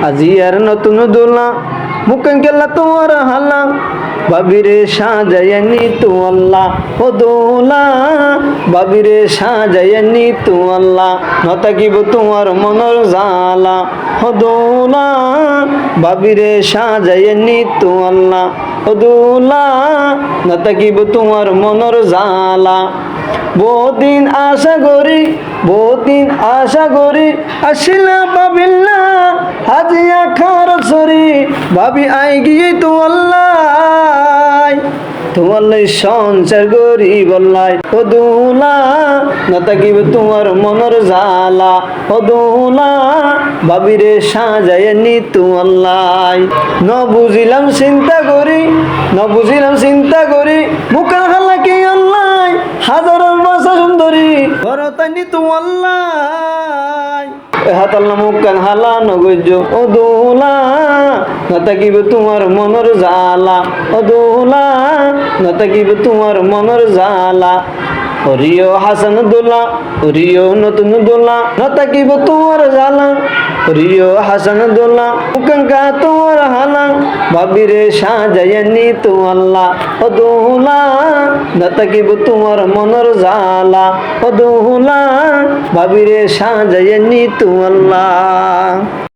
আজিয়ার নতুন দোলা মুকেন গেলা তোমার হালা বাবিরে সাজায়নি তু আল্লাহ ও দোলা বাবিরে সাজায়নি তু আল্লাহ নতাকিব তোমার মনর জালা ও দোলা বাবিরে সাজায়নি তু আল্লাহ ও দোলা নতাকিব তোমার মনর জালা বহুদিন আশা করি আসিলা পাবিল্লা হাজিয়া খার সরি ভাবি আই গিয়ে তো আল্লাহ তোমার সংসার করি বললাই ও দোলা নতাকিব তোমার মনর জালা ও দোলা ভাবিরে সাজায়নি তু আল্লাহ ন বুঝিলাম চিন্তা করি মুখা হালা কি আল্লাহ হাজারের বাসা সুন্দরী ভরতানি তু আল্লাহ হাতাল্লা মুখান হালা নগৈজ ও দোলা নতাকিব তোমার মনর জালা ও দোলা নতাকিব তোমার মনর জালা হরিও হাসান দোলা হরিও নতুন দোলা নতাকিব তোমার জালা হরিও হাসান দোলা মুখাঙ্কা তোমার হালা ভাবিরে সাজায়নি তু আল্লাহ ও দোলা নতাকিব তোমার মনর জালা ও দোলা ভাবিরে সাজায়নি তু আল্লাহ।